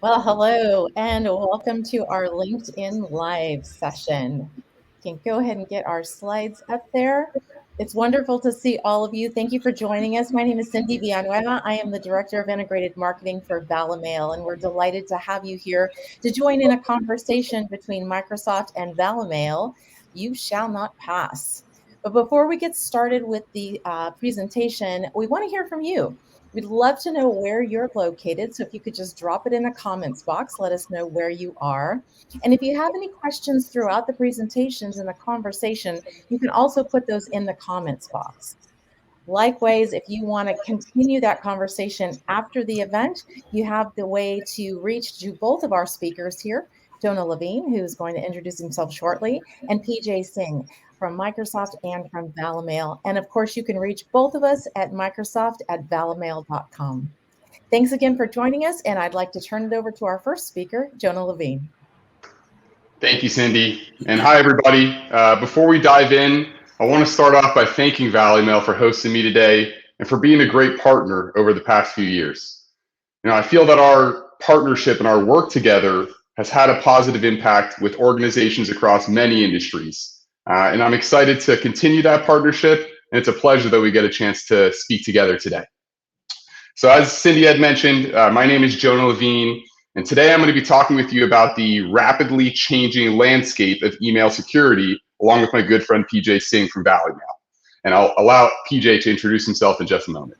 Well, hello and welcome to our LinkedIn Live session. You can go ahead and get our slides up there. It's wonderful to see all of you. Thank you for joining us. My name is Cindy Villanueva. I am the Director of Integrated Marketing for Valimail, and we're delighted to have you here to join in a conversation between Microsoft and Valimail. You shall not pass. But before we get started with the presentation, we want to hear from you. We'd love to know where you're located. So if you could just drop it in the comments box, let us know where you are. And if you have any questions throughout the presentations and the conversation, you can also put those in the comments box. Likewise, if you want to continue that conversation after the event, you have the way to reach to both of our speakers here, Jonah Levine, who's going to introduce himself shortly, and PJ Singh from Microsoft and from Valimail. And of course, you can reach both of us at Microsoft@valimail.com. Thanks again for joining us, and I'd like to turn it over to our first speaker, Jonah Levine. Thank you, Cindy. And hi, everybody. Before we dive in, I want to start off by thanking Valimail for hosting me today and for being a great partner over the past few years. I feel that our partnership and our work together has had a positive impact with organizations across many industries. And I'm excited to continue that partnership, and it's a pleasure that we get a chance to speak together today. So as Cindy had mentioned, my name is Jonah Levine, and today I'm going to be talking with you about the rapidly changing landscape of email security, along with my good friend PJ Singh from Valimail. And I'll allow PJ to introduce himself in just a moment.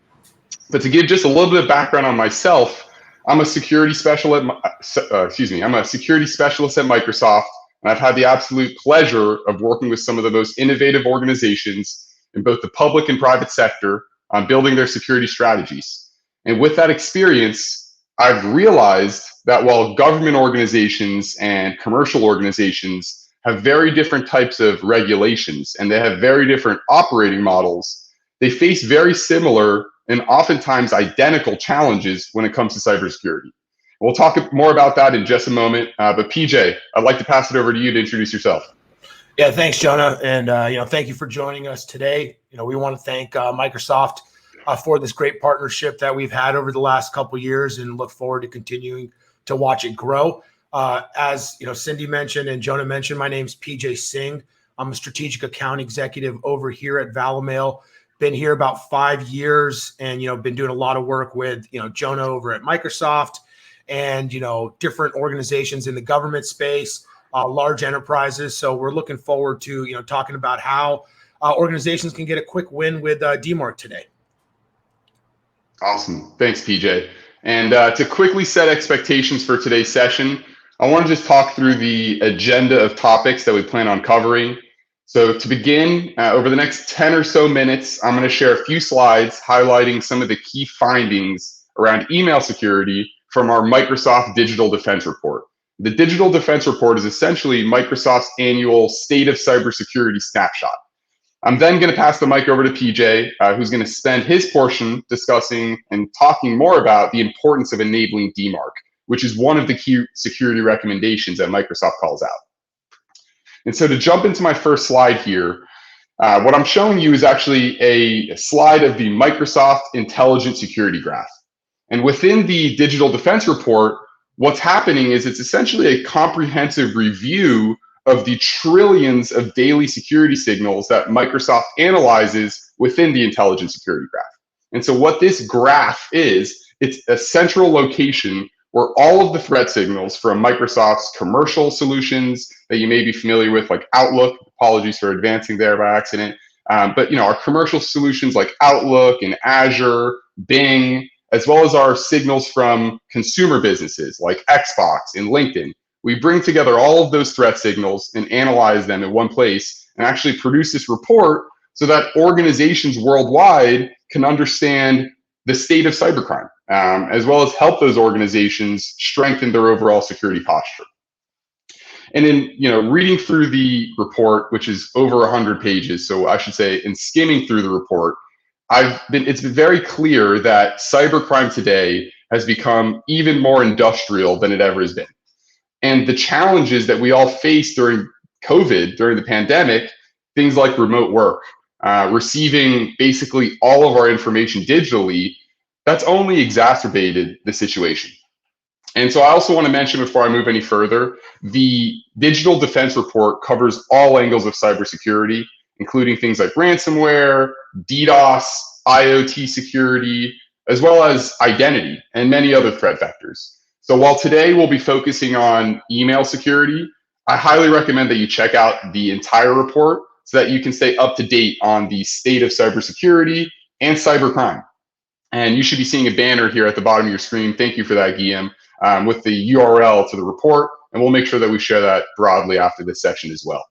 But to give just a little bit of background on myself, I'm a security specialist. I'm a security specialist at Microsoft, and I've had the absolute pleasure of working with some of the most innovative organizations in both the public and private sector on building their security strategies. And with that experience, I've realized that while government organizations and commercial organizations have very different types of regulations and they have very different operating models, they face very similar and oftentimes identical challenges when it comes to cybersecurity. We'll talk more about that in just a moment. But PJ, I'd like to pass it over to you to introduce yourself. Yeah, thanks, Jonah, and thank you for joining us today. We want to thank Microsoft for this great partnership that we've had over the last couple of years, and look forward to continuing to watch it grow. As Cindy mentioned and Jonah mentioned, my name's PJ Singh. I'm a strategic account executive over here at Valimail. Been here about 5 years, and been doing a lot of work with Jonah over at Microsoft, and different organizations in the government space, large enterprises. So we're looking forward to talking about how organizations can get a quick win with DMARC today. Awesome. Thanks, PJ. And to quickly set expectations for today's session, I want to just talk through the agenda of topics that we plan on covering. So to begin, over the next 10 or so minutes, I'm going to share a few slides highlighting some of the key findings around email security from our Microsoft Digital Defense Report. The Digital Defense Report is essentially Microsoft's annual State of Cybersecurity snapshot. I'm then going to pass the mic over to PJ, who's going to spend his portion discussing and talking more about the importance of enabling DMARC, which is one of the key security recommendations that Microsoft calls out. And so to jump into my first slide here, what I'm showing you is actually a slide of the Microsoft Intelligent Security Graph. And within the Digital Defense Report, what's happening is it's essentially a comprehensive review of the trillions of daily security signals that Microsoft analyzes within the Intelligent Security Graph. And so what this graph is, it's a central location where all of the threat signals from Microsoft's commercial solutions that you may be familiar with, like Outlook, apologies for advancing there by accident, but our commercial solutions like Outlook and Azure, Bing, as well as our signals from consumer businesses like Xbox and LinkedIn. We bring together all of those threat signals and analyze them in one place and actually produce this report so that organizations worldwide can understand the state of cybercrime, as well as help those organizations strengthen their overall security posture. And in reading through the report, which is over 100 pages, so I should say in skimming through the report, it's been very clear that cybercrime today has become even more industrial than it ever has been. And the challenges that we all faced during COVID, during the pandemic, things like remote work, receiving basically all of our information digitally, that's only exacerbated the situation. And so I also want to mention before I move any further, the Digital Defense Report covers all angles of cybersecurity, including things like ransomware, DDoS, IoT security, as well as identity and many other threat vectors. So while today we'll be focusing on email security, I highly recommend that you check out the entire report so that you can stay up to date on the state of cybersecurity and cybercrime. And you should be seeing a banner here at the bottom of your screen. Thank you for that, Guillaume, with the URL to the report. And we'll make sure that we share that broadly after this session as well.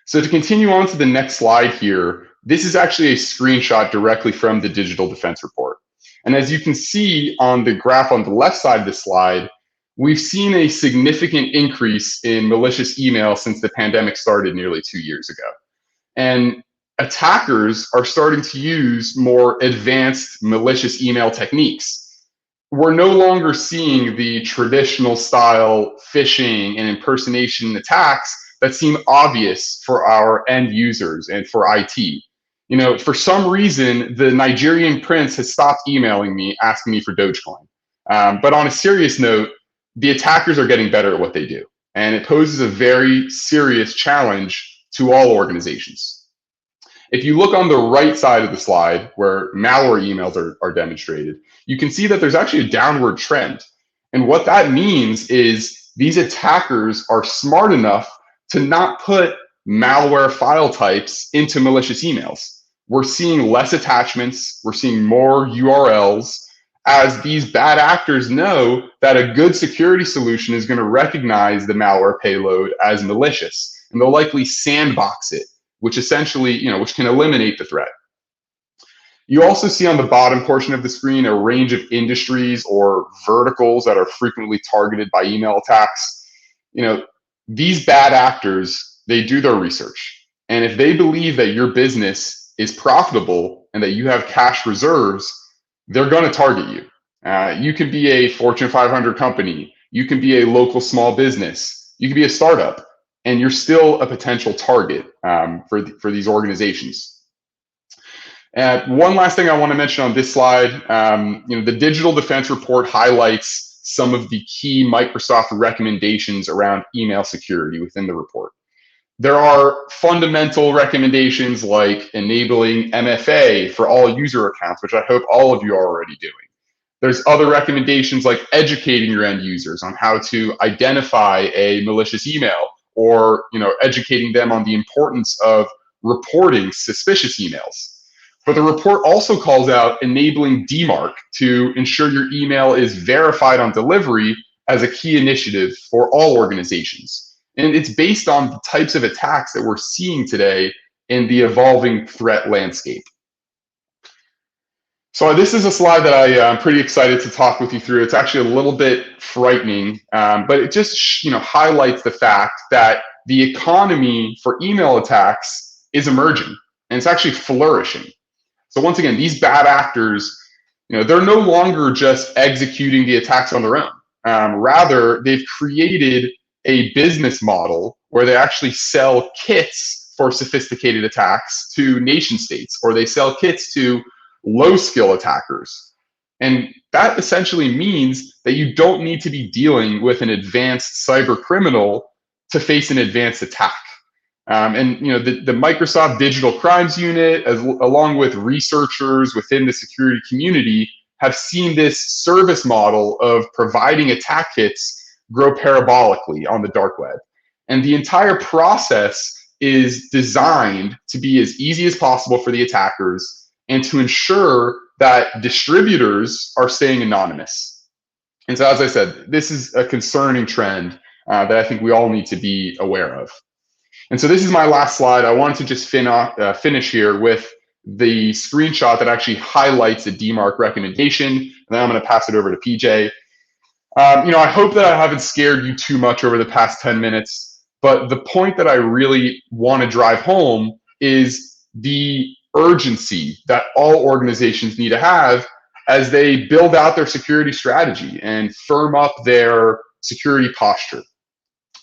So to continue on to the next slide here, this is actually a screenshot directly from the Digital Defense Report. And as you can see on the graph on the left side of the slide, we've seen a significant increase in malicious email since the pandemic started nearly 2 years ago. And attackers are starting to use more advanced malicious email techniques. We're no longer seeing the traditional style phishing and impersonation attacks that seem obvious for our end users and for IT. You know, for some reason, the Nigerian prince has stopped emailing me asking me for Dogecoin. But on a serious note, the attackers are getting better at what they do. And it poses a very serious challenge to all organizations. If you look on the right side of the slide where malware emails are demonstrated, you can see that there's actually a downward trend. And what that means is these attackers are smart enough to not put malware file types into malicious emails. We're seeing less attachments, we're seeing more URLs, as these bad actors know that a good security solution is going to recognize the malware payload as malicious, and they'll likely sandbox it, which essentially, which can eliminate the threat. You also see on the bottom portion of the screen a range of industries or verticals that are frequently targeted by email attacks. These bad actors, they do their research. And if they believe that your business is profitable and that you have cash reserves, they're going to target you. You can be a Fortune 500 company. You can be a local small business. You can be a startup. And you're still a potential target for these organizations. One last thing I want to mention on this slide, the Digital Defense Report highlights some of the key Microsoft recommendations around email security within the report. There are fundamental recommendations like enabling MFA for all user accounts, which I hope all of you are already doing. There's other recommendations like educating your end users on how to identify a malicious email, or educating them on the importance of reporting suspicious emails. But the report also calls out enabling DMARC to ensure your email is verified on delivery as a key initiative for all organizations. And it's based on the types of attacks that we're seeing today in the evolving threat landscape. So this is a slide that I'm pretty excited to talk with you through. It's actually a little bit frightening, but it just highlights the fact that the economy for email attacks is emerging, and it's actually flourishing. So once again, these bad actors, they're no longer just executing the attacks on their own. Rather, they've created a business model where they actually sell kits for sophisticated attacks to nation states, or they sell kits to low-skill attackers. And that essentially means that you don't need to be dealing with an advanced cyber criminal to face an advanced attack. The Microsoft Digital Crimes Unit, along with researchers within the security community, have seen this service model of providing attack kits grow parabolically on the dark web. And the entire process is designed to be as easy as possible for the attackers and to ensure that distributors are staying anonymous. And so, as I said, this is a concerning trend that I think we all need to be aware of. And so this is my last slide. I wanted to just finish here with the screenshot that actually highlights the DMARC recommendation, and then I'm going to pass it over to PJ. I hope that I haven't scared you too much over the past 10 minutes, but the point that I really want to drive home is the urgency that all organizations need to have as they build out their security strategy and firm up their security posture.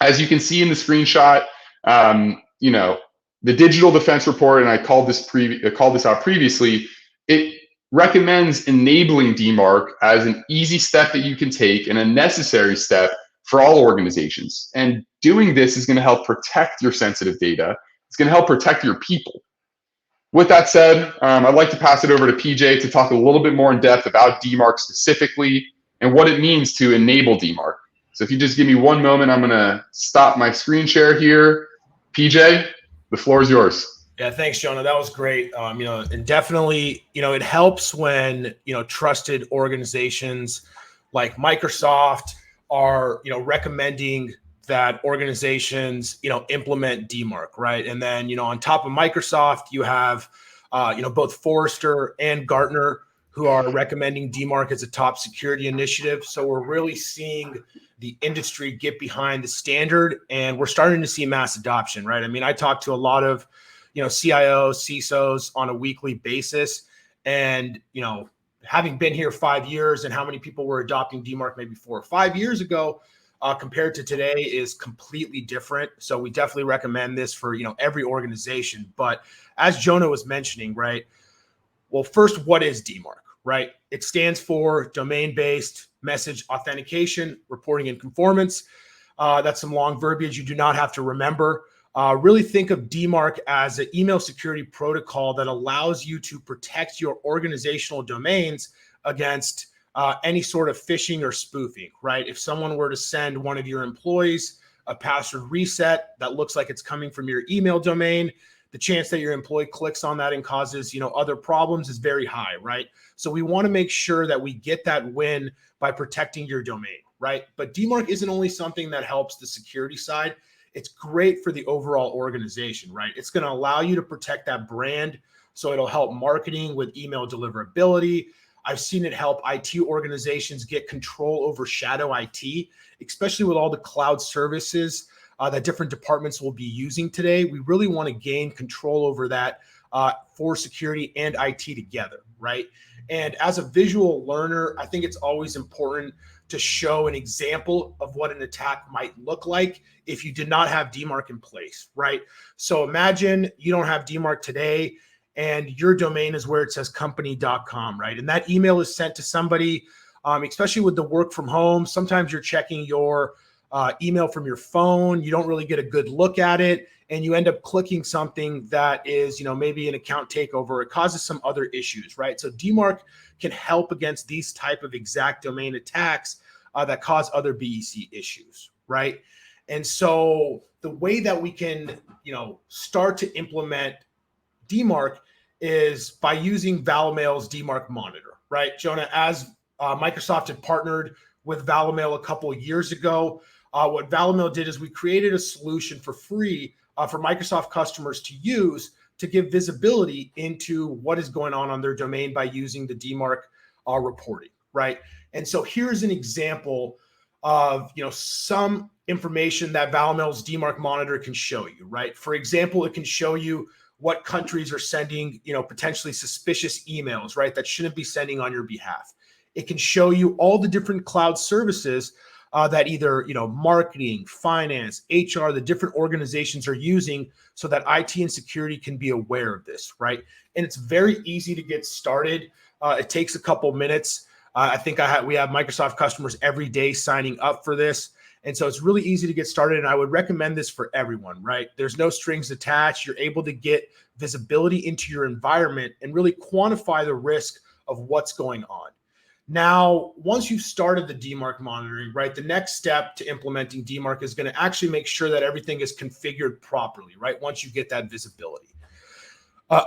As you can see in the screenshot, the Digital Defense Report, and I called this out previously, it recommends enabling DMARC as an easy step that you can take and a necessary step for all organizations. And doing this is going to help protect your sensitive data. It's going to help protect your people. With that said, I'd like to pass it over to PJ to talk a little bit more in depth about DMARC specifically and what it means to enable DMARC. So if you just give me one moment, I'm going to stop my screen share here. PJ, the floor is yours. Yeah, thanks, Jonah. That was great. And definitely, it helps when, trusted organizations like Microsoft are, recommending that organizations, implement DMARC, right? And then, on top of Microsoft, you have, both Forrester and Gartner who are recommending DMARC as a top security initiative. So we're really seeing the industry get behind the standard, and we're starting to see mass adoption, right? I mean, I talk to a lot of, CIOs, CISOs on a weekly basis, and, having been here 5 years and how many people were adopting DMARC maybe 4 or 5 years ago, compared to today is completely different. So we definitely recommend this for, every organization. But as Jonah was mentioning, right? Well, first, what is DMARC, right? It stands for Domain-Based Message Authentication, Reporting and Conformance. That's some long verbiage you do not have to remember. Really think of DMARC as an email security protocol that allows you to protect your organizational domains against any sort of phishing or spoofing, right? If someone were to send one of your employees a password reset that looks like it's coming from your email domain, the chance that your employee clicks on that and causes, other problems is very high, right? So we want to make sure that we get that win by protecting your domain, right? But DMARC isn't only something that helps the security side. It's great for the overall organization, right? It's going to allow you to protect that brand. So it'll help marketing with email deliverability. I've seen it help IT organizations get control over shadow IT, especially with all the cloud services that different departments will be using today. We really want to gain control over that for security and IT together, right? And as a visual learner, I think it's always important to show an example of what an attack might look like if you did not have DMARC in place, right? So imagine you don't have DMARC today and your domain is where it says company.com, right? And that email is sent to somebody, especially with the work from home. Sometimes you're checking your email from your phone. You don't really get a good look at it, and you end up clicking something that is, maybe an account takeover. It causes some other issues, right? So DMARC can help against these type of exact domain attacks that cause other BEC issues, right? And so the way that we can, start to implement DMARC is by using Valimail's DMARC monitor, right? Jonah, as Microsoft had partnered with Valimail a couple of years ago, what Valimail did is we created a solution for free for Microsoft customers to use to give visibility into what is going on their domain by using the DMARC reporting, right? And so here's an example of, some information that Valimail's DMARC monitor can show you, right? For example, it can show you what countries are sending, potentially suspicious emails, right? That shouldn't be sending on your behalf. It can show you all the different cloud services that either, marketing, finance, HR, the different organizations are using so that IT and security can be aware of this, right? And it's very easy to get started. It takes a couple minutes. I think we have Microsoft customers every day signing up for this. And so it's really easy to get started. And I would recommend this for everyone, right? There's no strings attached. You're able to get visibility into your environment and really quantify the risk of what's going on. Now, once you've started the DMARC monitoring, right, the next step to implementing DMARC is going to actually make sure that everything is configured properly, right, once you get that visibility.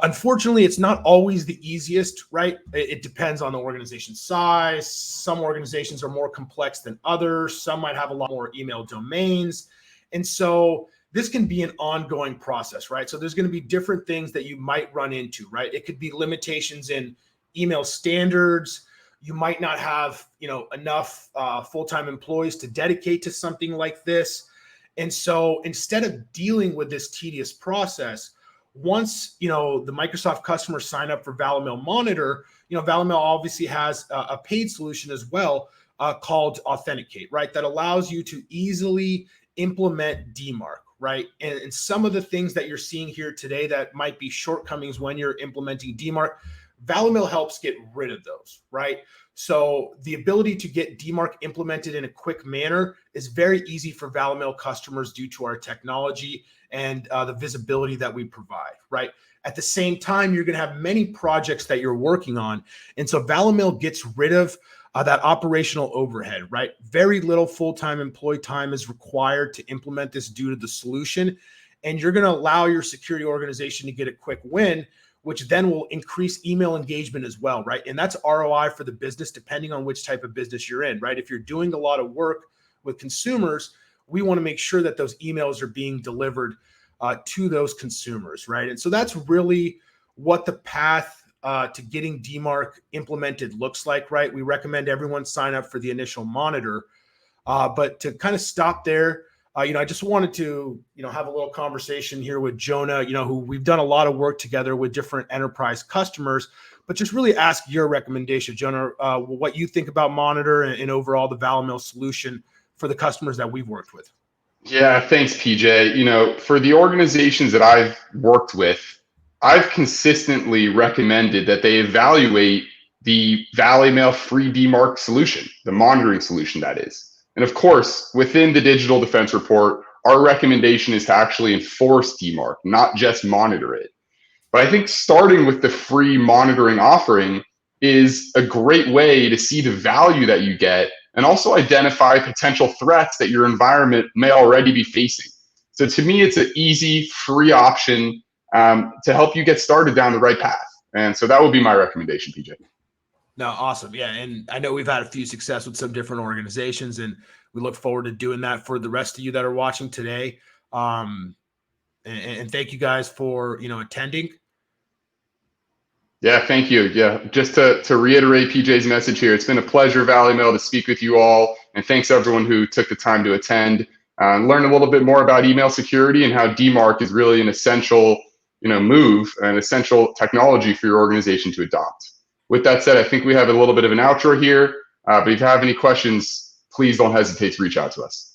Unfortunately, it's not always the easiest, right? It depends on the organization size. Some organizations are more complex than others. Some might have a lot more email domains. And so this can be an ongoing process, right? So there's going to be different things that you might run into, right? It could be limitations in email standards. You might not have, enough full-time employees to dedicate to something like this. And so instead of dealing with this tedious process, once, the Microsoft customers sign up for Valimail Monitor, Valimail obviously has a paid solution as well called Authenticate, right? That allows you to easily implement DMARC, right? And some of the things that you're seeing here today that might be shortcomings when you're implementing DMARC, Valimail helps get rid of those, right? So the ability to get DMARC implemented in a quick manner is very easy for Valimail customers due to our technology and the visibility that we provide, right? At the same time, you're going to have many projects that you're working on. And so Valimail gets rid of that operational overhead, right? Very little full-time employee time is required to implement this due to the solution. And you're going to allow your security organization to get a quick win, which then will increase email engagement as well, right? And that's ROI for the business, depending on which type of business you're in, right? If you're doing a lot of work with consumers, we want to make sure that those emails are being delivered to those consumers, right? And so that's really what the path to getting DMARC implemented looks like, right? We recommend everyone sign up for the initial monitor, but to kind of stop there, I just wanted to, have a little conversation here with Jonah, who we've done a lot of work together with different enterprise customers, but just really ask your recommendation, Jonah, what you think about Monitor and overall the Valimail solution for the customers that we've worked with. Yeah, thanks, PJ. For the organizations that I've worked with, I've consistently recommended that they evaluate the Valimail free DMARC solution, the monitoring solution that is. And of course, within the Digital Defense Report, our recommendation is to actually enforce DMARC, not just monitor it. But I think starting with the free monitoring offering is a great way to see the value that you get and also identify potential threats that your environment may already be facing. So to me, it's an easy, free option to help you get started down the right path. And so that would be my recommendation, PJ. No, awesome. Yeah. And I know we've had a few success with some different organizations, and we look forward to doing that for the rest of you that are watching today. And thank you guys for, attending. Yeah, thank you. Yeah, just to reiterate PJ's message here, it's been a pleasure, Valimail, to speak with you all. And thanks everyone who took the time to attend and learn a little bit more about email security and how DMARC is really an essential, move, an essential technology for your organization to adopt. With that said, I think we have a little bit of an outro here. But if you have any questions, please don't hesitate to reach out to us.